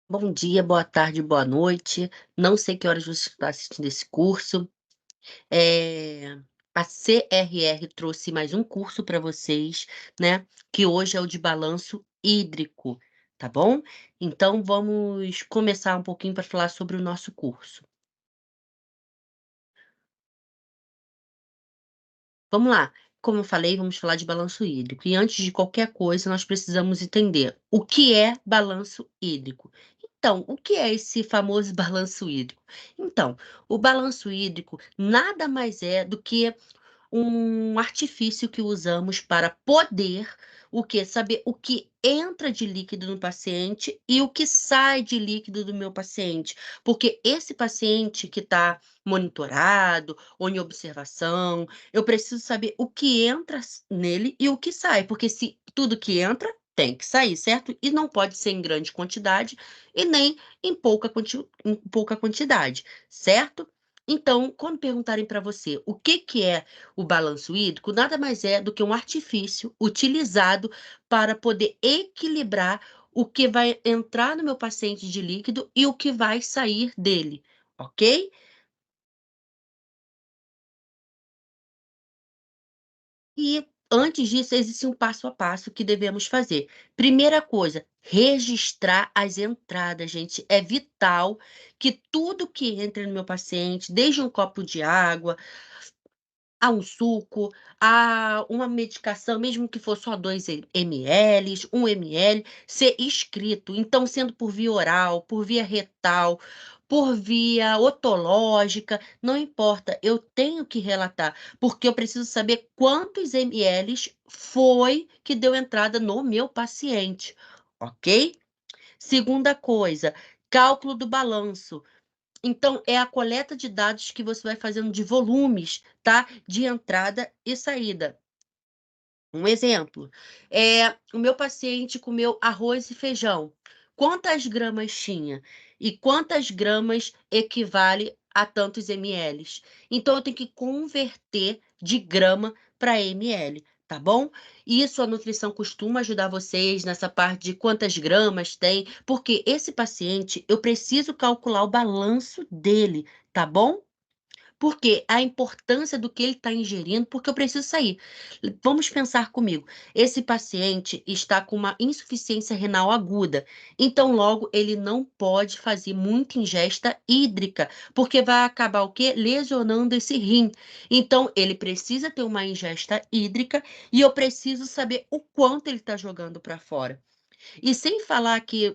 Bom dia, boa tarde, boa noite. Não sei que horas você está assistindo esse curso. Eh, a CRR trouxe mais um curso para vocês, né? Que hoje é o de balanço hídrico, tá bom? Então vamos começar um pouquinho para falar sobre o nosso curso. Vamos lá. Como eu falei, vamos falar de balanço hídrico. E antes de qualquer coisa, nós precisamos entender o que é balanço hídrico. Então, o que é esse famoso balanço hídrico? Então, o balanço hídrico nada mais é do que um artifício que usamos para poder o quê? Saber o que entra de líquido no paciente e o que sai de líquido do meu paciente. Porque esse paciente que está monitorado ou em observação, eu preciso saber o que entra nele e o que sai, porque se tudo que entra tem que sair, certo? E não pode ser em grande quantidade e nem em pouca quantidade, certo? Então, quando perguntarem para você o que é o balanço hídrico, nada mais é do que um artifício utilizado para poder equilibrar o que vai entrar no meu paciente de líquido e o que vai sair dele, ok? E antes disso, existe um passo a passo que devemos fazer. Primeira coisa, registrar as entradas, gente. É vital que tudo que entra no meu paciente, desde um copo de água, a um suco, a uma medicação, mesmo que for só 2 ml, 1 ml, ser escrito. Então, sendo por via oral, por via retal, por via otológica, não importa, eu tenho que relatar, porque eu preciso saber quantos ml foi que deu entrada no meu paciente, ok? Segunda coisa, cálculo do balanço. Então, é a coleta de dados que você vai fazendo de volumes, tá? De entrada e saída. Um exemplo, o meu paciente comeu arroz e feijão. Quantas gramas tinha? E quantas gramas equivale a tantos ml? Então, eu tenho que converter de grama para ml, tá bom? Isso a nutrição costuma ajudar vocês nessa parte de quantas gramas tem, porque esse paciente, eu preciso calcular o balanço dele, tá bom? Porque a importância do que ele está ingerindo, porque eu preciso sair. Vamos pensar comigo. Esse paciente está com uma insuficiência renal aguda, então logo ele não pode fazer muita ingesta hídrica, porque vai acabar o quê? Lesionando esse rim. Então ele precisa ter uma ingesta hídrica e eu preciso saber o quanto ele está jogando para fora. E sem falar que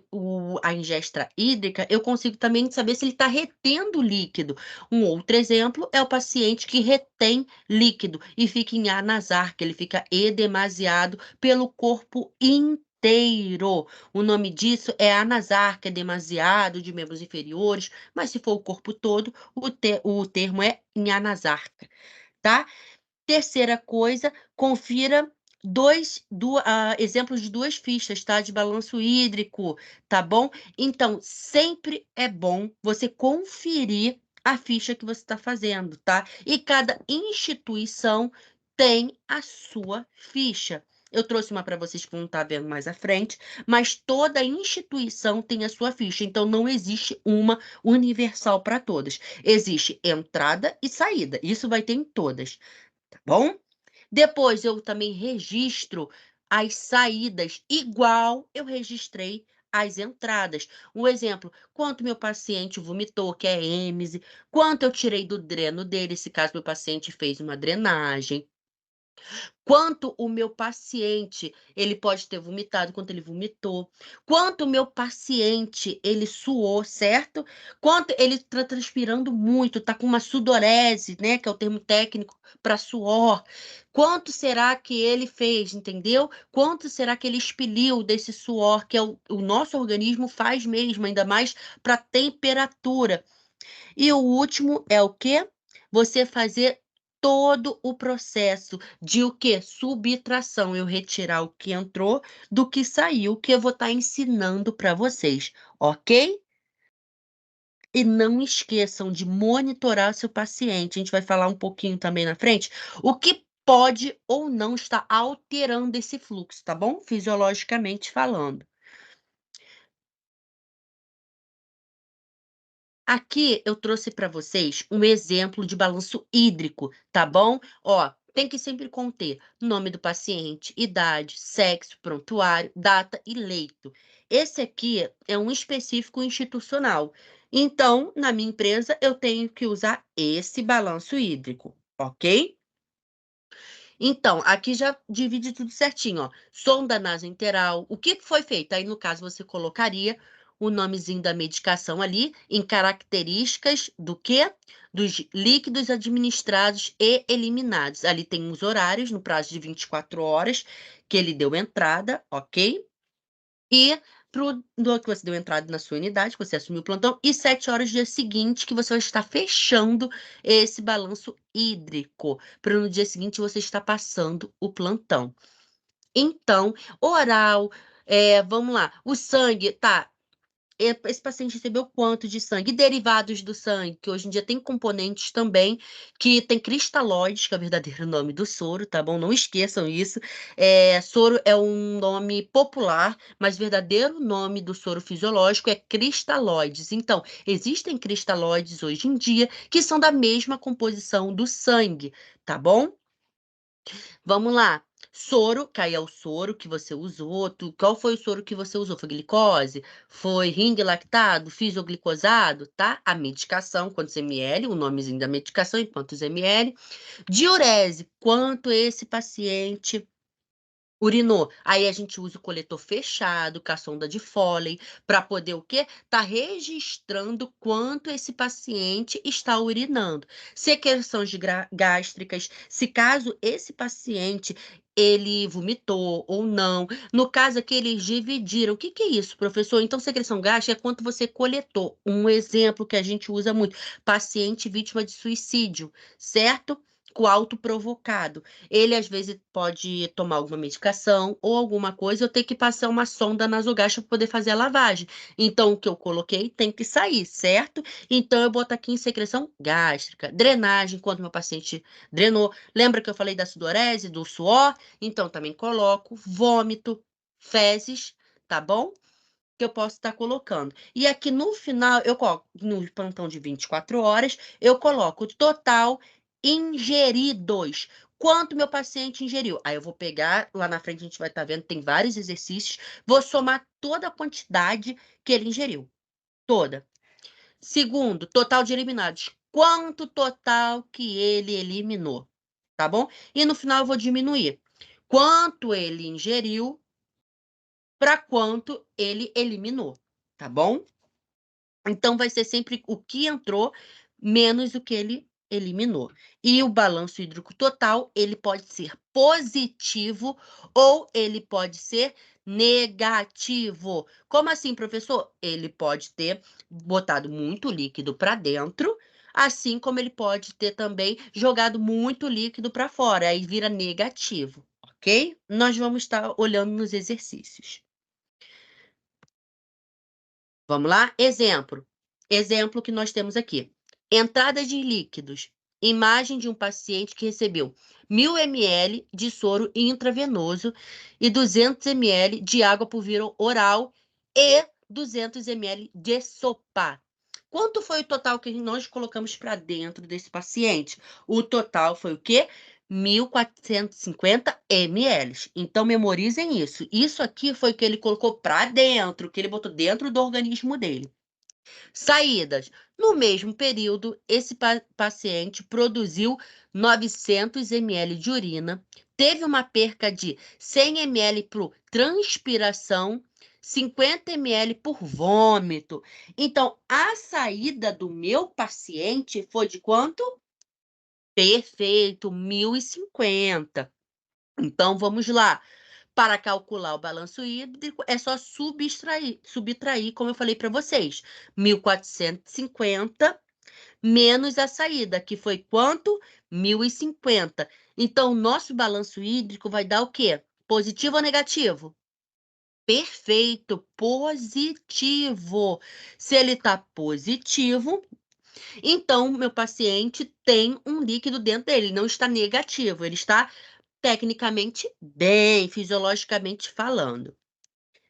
a ingesta hídrica, eu consigo também saber se ele está retendo líquido. Um outro exemplo é o paciente que retém líquido e fica em anasarca, ele fica edemasiado pelo corpo inteiro. O nome disso é anasarca, edemasiado de membros inferiores, mas se for o corpo todo, o termo é em anasarca, tá? Terceira coisa, confira exemplos de 2 fichas, tá? De balanço hídrico, tá bom? Então, sempre é bom você conferir a ficha que você está fazendo, tá? E cada instituição tem a sua ficha. Eu trouxe uma para vocês que vão estar vendo mais à frente, mas toda instituição tem a sua ficha, então não existe uma universal para todas. Existe entrada e saída, isso vai ter em todas, tá bom? Depois eu também registro as saídas, igual eu registrei as entradas. Um exemplo, quanto meu paciente vomitou, que é êmese, quanto eu tirei do dreno dele, se caso meu paciente fez uma drenagem, quanto o meu paciente, ele pode ter vomitado, quanto ele vomitou, quanto o meu paciente, ele suou, certo? Quanto ele está transpirando muito, está com uma sudorese, né, que é o termo técnico para suor. Quanto será que ele fez, entendeu? Quanto será que ele expeliu desse suor, que é o nosso organismo faz mesmo, ainda mais para temperatura. E o último é o quê? Você fazer todo o processo de o quê? Subtração, eu retirar o que entrou do que saiu, que eu vou estar ensinando para vocês, ok? E não esqueçam de monitorar seu paciente. A gente vai falar um pouquinho também na frente, o que pode ou não estar alterando esse fluxo, tá bom? Fisiologicamente falando. Aqui eu trouxe para vocês um exemplo de balanço hídrico, tá bom? Ó, tem que sempre conter nome do paciente, idade, sexo, prontuário, data e leito. Esse aqui é um específico institucional. Então, na minha empresa, eu tenho que usar esse balanço hídrico, ok? Então, aqui já divide tudo certinho, ó. Sonda nasointeral, o que foi feito? Aí, no caso, você colocaria o nomezinho da medicação ali, em características do quê? Dos líquidos administrados e eliminados. Ali tem os horários, no prazo de 24 horas, que ele deu entrada, ok? E do que você deu entrada na sua unidade, que você assumiu o plantão, e 7 horas do dia seguinte, que você vai estar fechando esse balanço hídrico, para no dia seguinte você estar passando o plantão. Então, oral, vamos lá, o sangue, tá, esse paciente recebeu quanto de sangue? E derivados do sangue, que hoje em dia tem componentes também, que tem cristalóides, que é o verdadeiro nome do soro, tá bom? Não esqueçam isso. Soro é um nome popular, mas o verdadeiro nome do soro fisiológico é cristalóides. Então, existem cristalóides hoje em dia que são da mesma composição do sangue, tá bom? Vamos lá. Soro, que aí é o soro que você usou. Qual foi o soro que você usou? Foi glicose? Foi ring lactado? Fisioglicosado? Tá? A medicação, quantos ml? O nomezinho da medicação, em quantos ml? Diurese, quanto esse paciente urinou. Aí a gente usa o coletor fechado, com a sonda de Foley, para poder o quê? Tá registrando quanto esse paciente está urinando. Secreções gástricas, se caso esse paciente ele vomitou ou não. No caso aqui, eles dividiram. O que que é isso, professor? Então, secreção gástrica é quanto você coletou. Um exemplo que a gente usa muito: paciente vítima de suicídio, certo? Com autoprovocado. Ele, às vezes, pode tomar alguma medicação ou alguma coisa, eu tenho que passar uma sonda nasogástrica para poder fazer a lavagem. Então, o que eu coloquei tem que sair, certo? Então, eu boto aqui em secreção gástrica, drenagem, quando meu paciente drenou. Lembra que eu falei da sudorese, do suor? Então, também coloco vômito, fezes, tá bom? Que eu posso estar colocando. E aqui no final, eu coloco, no plantão de 24 horas, eu coloco o total ingeridos. Quanto meu paciente ingeriu? Aí eu vou pegar, lá na frente a gente vai estar vendo, tem vários exercícios, vou somar toda a quantidade que ele ingeriu. Toda. Segundo, total de eliminados. Quanto total que ele eliminou? Tá bom? E no final eu vou diminuir. Quanto ele ingeriu para quanto ele eliminou, tá bom? Então, vai ser sempre o que entrou menos o que ele eliminou. E o balanço hídrico total, ele pode ser positivo ou ele pode ser negativo. Como assim, professor? Ele pode ter botado muito líquido para dentro, assim como ele pode ter também jogado muito líquido para fora, aí vira negativo, ok? Nós vamos estar olhando nos exercícios. Vamos lá? Exemplo. Exemplo que nós temos aqui. Entrada de líquidos. Imagem de um paciente que recebeu 1.000 ml de soro intravenoso e 200 ml de água por via oral e 200 ml de sopa. Quanto foi o total que nós colocamos para dentro desse paciente? O total foi o quê? 1.450 ml. Então, memorizem isso. Isso aqui foi o que ele colocou para dentro, que ele botou dentro do organismo dele. Saídas. No mesmo período, esse paciente produziu 900 ml de urina, teve uma perca de 100 ml por transpiração, 50 ml por vômito. Então, a saída do meu paciente foi de quanto? Perfeito, 1.050. Então, vamos lá. Para calcular o balanço hídrico, é só subtrair, como eu falei para vocês, 1.450 menos a saída, que foi quanto? 1.050. Então, o nosso balanço hídrico vai dar o quê? Positivo ou negativo? Perfeito, positivo. Se ele está positivo, então meu paciente tem um líquido dentro dele, ele não está negativo, ele está tecnicamente bem, fisiologicamente falando,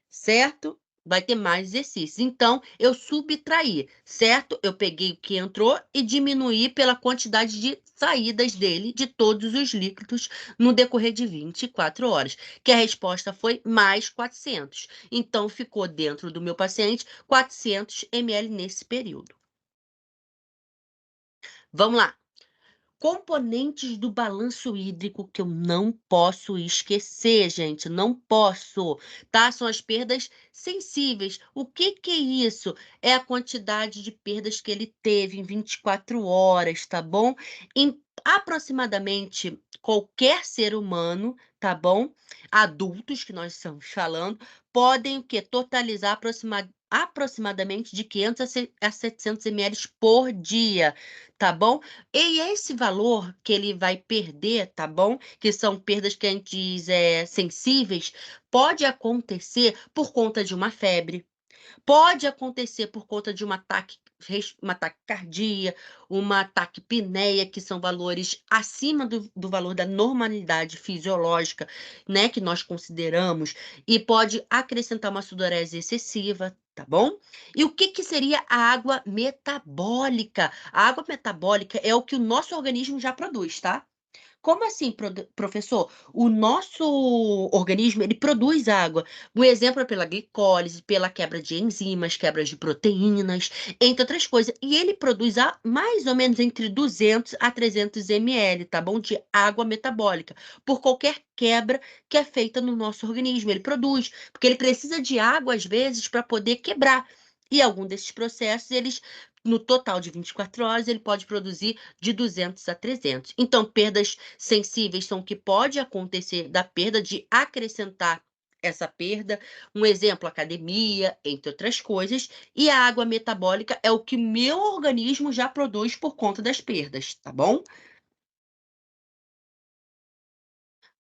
certo? Vai ter mais exercícios. Então, eu subtraí, certo? Eu peguei o que entrou e diminuí pela quantidade de saídas dele, de todos os líquidos, no decorrer de 24 horas, que a resposta foi mais 400. Então, ficou dentro do meu paciente 400 ml nesse período. Vamos lá. Componentes do balanço hídrico que eu não posso esquecer, gente, não posso, tá? São as perdas sensíveis. O que que é isso? É a quantidade de perdas que ele teve em 24 horas, tá bom? Em aproximadamente qualquer ser humano, tá bom? Adultos que nós estamos falando, podem o quê? Totalizar aproximadamente de 500 a 700 ml por dia, tá bom? E esse valor que ele vai perder, tá bom? Que são perdas que a gente diz sensíveis, pode acontecer por conta de uma febre, pode acontecer por conta de uma taquicardia, uma taquipneia, que são valores acima do valor da normalidade fisiológica, né, que nós consideramos, e pode acrescentar uma sudorese excessiva, tá bom? E o que que seria a água metabólica? A água metabólica é o que o nosso organismo já produz, tá? Como assim, professor? O nosso organismo, ele produz água. Um exemplo é pela glicólise, pela quebra de enzimas, quebra de proteínas, entre outras coisas. E ele produz mais ou menos entre 200 a 300 ml, tá bom? De água metabólica, por qualquer quebra que é feita no nosso organismo. Ele produz, porque ele precisa de água, às vezes, para poder quebrar. E algum desses processos, eles, no total de 24 horas, ele pode produzir de 200 a 300. Então, perdas sensíveis são o que pode acontecer da perda, de acrescentar essa perda. Um exemplo, academia, entre outras coisas. E a água metabólica é o que meu organismo já produz por conta das perdas, tá bom?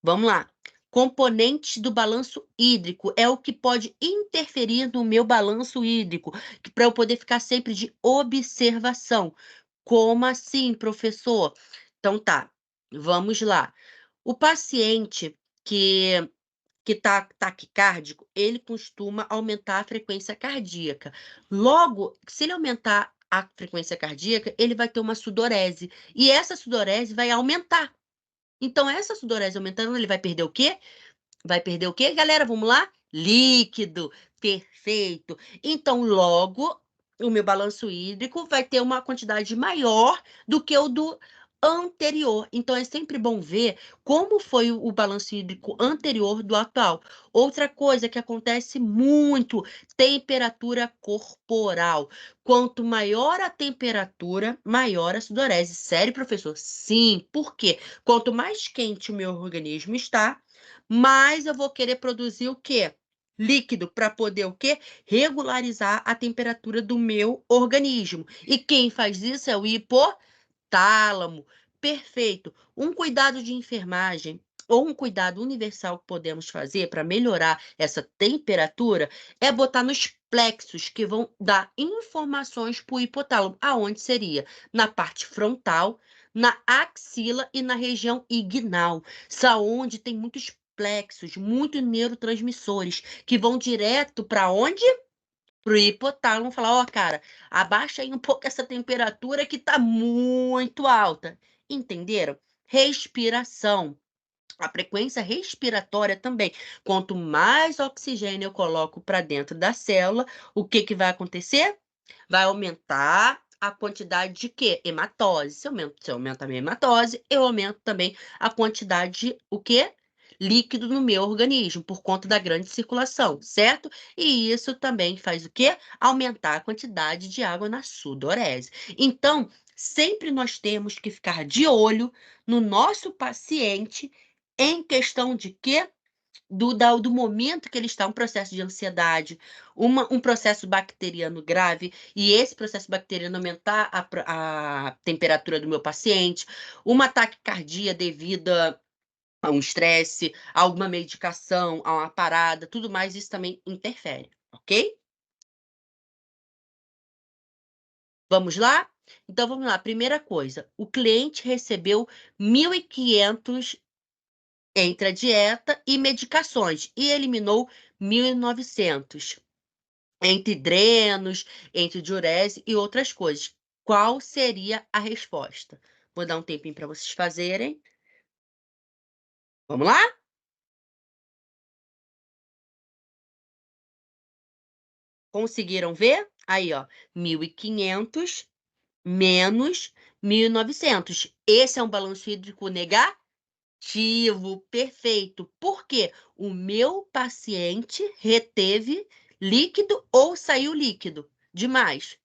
Vamos lá. Componentes do balanço hídrico é o que pode interferir no meu balanço hídrico, para eu poder ficar sempre de observação. Como assim, professor? Então tá, vamos lá. O paciente que que tá taquicárdico, ele costuma aumentar a frequência cardíaca. Logo, se ele aumentar a frequência cardíaca, ele vai ter uma sudorese, e essa sudorese vai aumentar. Então, essa sudorese aumentando, ele vai perder o quê? Vai perder o quê, galera? Vamos lá? Líquido. Perfeito. Então, logo, o meu balanço hídrico vai ter uma quantidade maior do que o do anterior. Então, é sempre bom ver como foi o balanço hídrico anterior do atual. Outra coisa que acontece muito, temperatura corporal. Quanto maior a temperatura, maior a sudorese. Sério, professor? Sim. Por quê? Quanto mais quente o meu organismo está, mais eu vou querer produzir o quê? Líquido, para poder o quê? Regularizar a temperatura do meu organismo. E quem faz isso é o hipotálamo. Perfeito. Um cuidado de enfermagem ou um cuidado universal que podemos fazer para melhorar essa temperatura é botar nos plexos que vão dar informações para o hipotálamo. Aonde seria? Na parte frontal, na axila e na região ignal. Onde tem muitos plexos, muitos neurotransmissores que vão direto para onde? Pro hipotálamo falar, ó, cara, abaixa aí um pouco essa temperatura que tá muito alta. Entenderam? Respiração. A frequência respiratória também. Quanto mais oxigênio eu coloco para dentro da célula, o que que vai acontecer? Vai aumentar a quantidade de quê? Hematose. Se eu aumento a minha hematose, eu aumento também a quantidade de o quê? Líquido no meu organismo, por conta da grande circulação, certo? E isso também faz o quê? Aumentar a quantidade de água na sudorese. Então, sempre nós temos que ficar de olho no nosso paciente em questão de quê? do momento que ele está, um processo de ansiedade, um processo bacteriano grave, e esse processo bacteriano aumentar a temperatura do meu paciente, uma taquicardia devido a um estresse, a alguma medicação, a uma parada, tudo mais, isso também interfere, ok? Vamos lá? Então vamos lá, primeira coisa, o cliente recebeu 1.500 entre a dieta e medicações e eliminou 1.900 entre drenos, entre diurese e outras coisas. Qual seria a resposta? Vou dar um tempinho para vocês fazerem. Vamos lá? Conseguiram ver? Aí, ó, 1.500 menos 1.900. Esse é um balanço hídrico negativo, perfeito. Por quê? O meu paciente reteve líquido ou saiu líquido demais.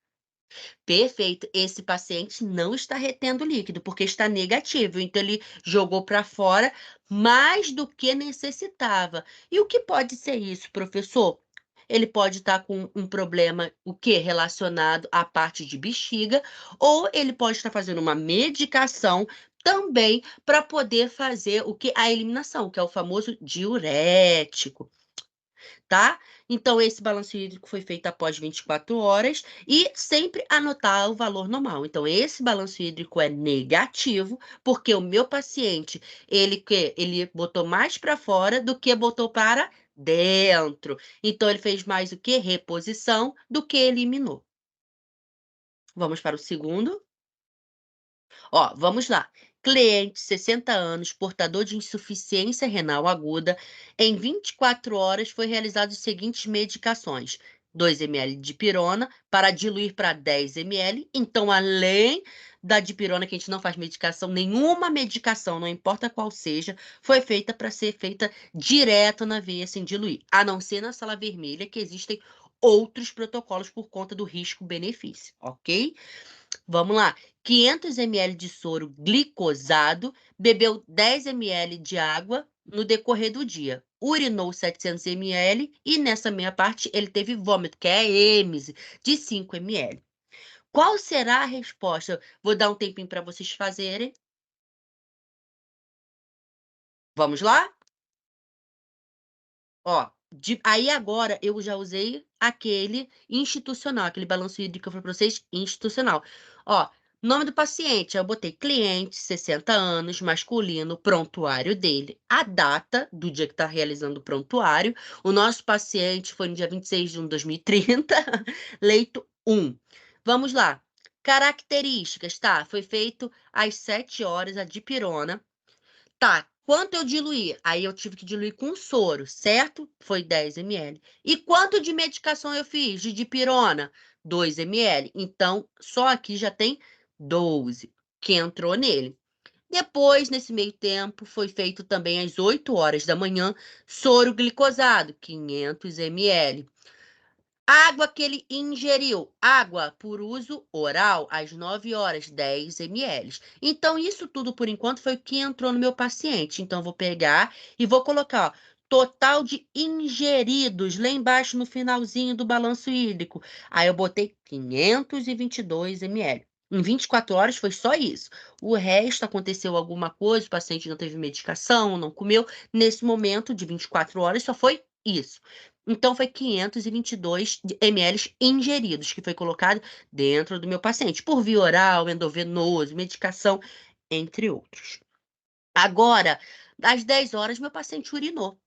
Perfeito. Esse paciente não está retendo líquido, porque está negativo. Então, ele jogou para fora mais do que necessitava. E o que pode ser isso, professor? Ele pode estar com um problema, o que? Relacionado à parte de bexiga, ou ele pode estar fazendo uma medicação também para poder fazer o que? A eliminação, que é o famoso diurético, tá? Então, esse balanço hídrico foi feito após 24 horas e sempre anotar o valor normal. Então, esse balanço hídrico é negativo, porque o meu paciente, ele botou mais para fora do que botou para dentro. Então, ele fez mais o que? Reposição do que eliminou. Vamos para o segundo. Ó, vamos lá. Cliente, 60 anos, portador de insuficiência renal aguda, em 24 horas foi realizado os seguintes medicações: 2 ml de dipirona para diluir para 10 ml. Então, além da dipirona, que a gente não faz medicação, nenhuma medicação, não importa qual seja, foi feita para ser feita direto na veia sem diluir, a não ser na sala vermelha, que existem outros protocolos por conta do risco-benefício, ok? Vamos lá. 500 ml de soro glicosado, bebeu 10 ml de água no decorrer do dia. Urinou 700 ml e nessa meia parte ele teve vômito, que é a êmese, de 5 ml. Qual será a resposta? Vou dar um tempinho para vocês fazerem. Vamos lá? Ó, aí agora eu já usei aquele institucional, aquele balanço hídrico que eu falei para vocês, institucional. Ó, nome do paciente, eu botei cliente, 60 anos, masculino, prontuário dele, a data do dia que está realizando o prontuário. O nosso paciente foi no dia 26 de 1 de 2030, leito 1. Vamos lá. Características, tá? Foi feito às 7 horas a dipirona. Tá, quanto eu diluí? Aí eu tive que diluir com soro, certo? Foi 10 ml. E quanto de medicação eu fiz? De dipirona? 2 ml. Então, só aqui já tem 12 que entrou nele. Depois, nesse meio tempo, foi feito também às 8 horas da manhã, soro glicosado, 500 ml. Água que ele ingeriu. Água por uso oral, às 9 horas, 10 ml. Então, isso tudo, por enquanto, foi o que entrou no meu paciente. Então, eu vou pegar e vou colocar, ó, total de ingeridos, lá embaixo no finalzinho do balanço hídrico. Aí, eu botei 522 ml. Em 24 horas foi só isso. O resto aconteceu alguma coisa, o paciente não teve medicação, não comeu. Nesse momento de 24 horas, só foi isso. Então, foi 522 ml ingeridos, que foi colocado dentro do meu paciente, por via oral, endovenoso, medicação, entre outros. Agora, às 10 horas, meu paciente urinou.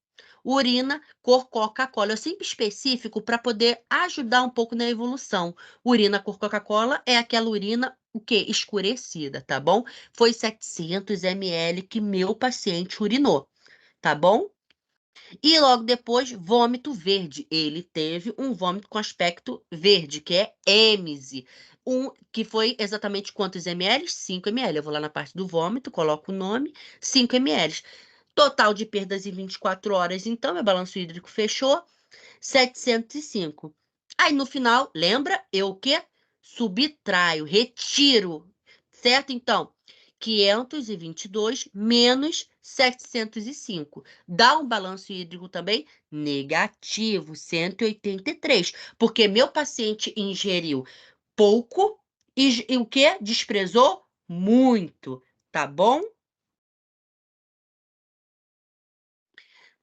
Urina, cor Coca-Cola. Eu sempre específico para poder ajudar um pouco na evolução. Urina cor Coca-Cola é aquela urina, o quê? Escurecida, tá bom? Foi 700 ml que meu paciente urinou, tá bom? E logo depois, vômito verde. Ele teve um vômito com aspecto verde, que é êmese. Que foi exatamente quantos ml? 5 ml. Eu vou lá na parte do vômito, coloco o nome, 5 ml. Total de perdas em 24 horas, então, meu balanço hídrico fechou, 705. Aí, no final, lembra? Eu o quê? Subtraio, retiro, certo? Então, 522 menos 705. Dá um balanço hídrico também negativo, 183, porque meu paciente ingeriu pouco e o que? Desprezou muito, tá bom?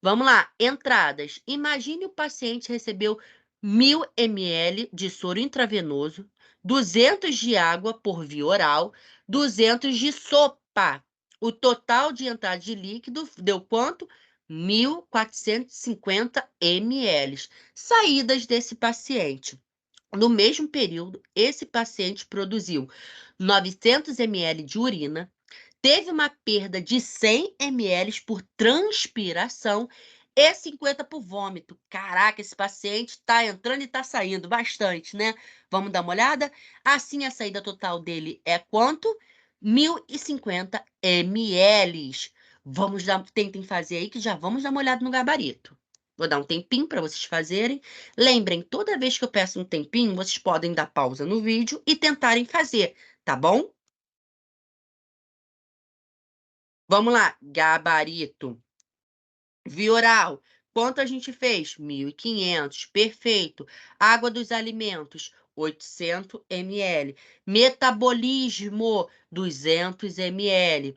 Vamos lá, entradas. Imagine o paciente recebeu 1.000 ml de soro intravenoso, 200 de água por via oral, 200 de sopa. O total de entrada de líquido deu quanto? 1.450 ml. Saídas desse paciente. No mesmo período, esse paciente produziu 900 ml de urina, teve uma perda de 100 ml por transpiração e 50 por vômito. Caraca, esse paciente está entrando e está saindo bastante, né? Vamos dar uma olhada? Assim, a saída total dele é quanto? 1.050 ml. Vamos dar, tentem fazer aí que já vamos dar uma olhada no gabarito. Vou dar um tempinho para vocês fazerem. Lembrem, toda vez que eu peço um tempinho, vocês podem dar pausa no vídeo e tentarem fazer, tá bom? Vamos lá, gabarito. Via oral, quanto a gente fez? 1.500, perfeito. Água dos alimentos, 800 ml. Metabolismo, 200 ml.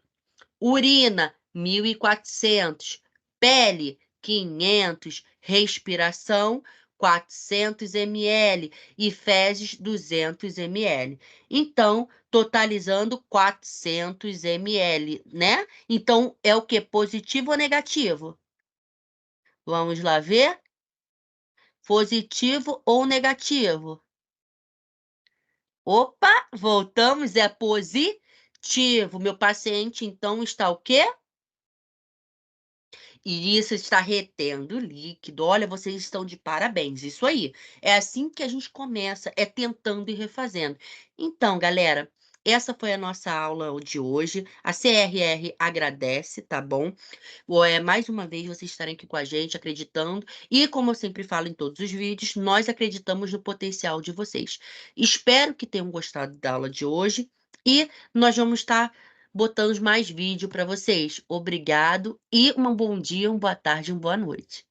Urina, 1.400. Pele, 500. Respiração, 400 ml. E fezes, 200 ml. Então, totalizando 400 ml, né? Então, é o que? Positivo ou negativo? Vamos lá ver? Positivo ou negativo? Opa, voltamos, é positivo. Meu paciente, então, está o quê? E isso está retendo líquido. Olha, vocês estão de parabéns. Isso aí. É assim que a gente começa, é tentando e refazendo. Então, galera, essa foi a nossa aula de hoje. A CRR agradece, tá bom? Mais uma vez vocês estarem aqui com a gente, acreditando. E como eu sempre falo em todos os vídeos, nós acreditamos no potencial de vocês. Espero que tenham gostado da aula de hoje. E nós vamos estar botando mais vídeo para vocês. Obrigado e um bom dia, uma boa tarde, uma boa noite.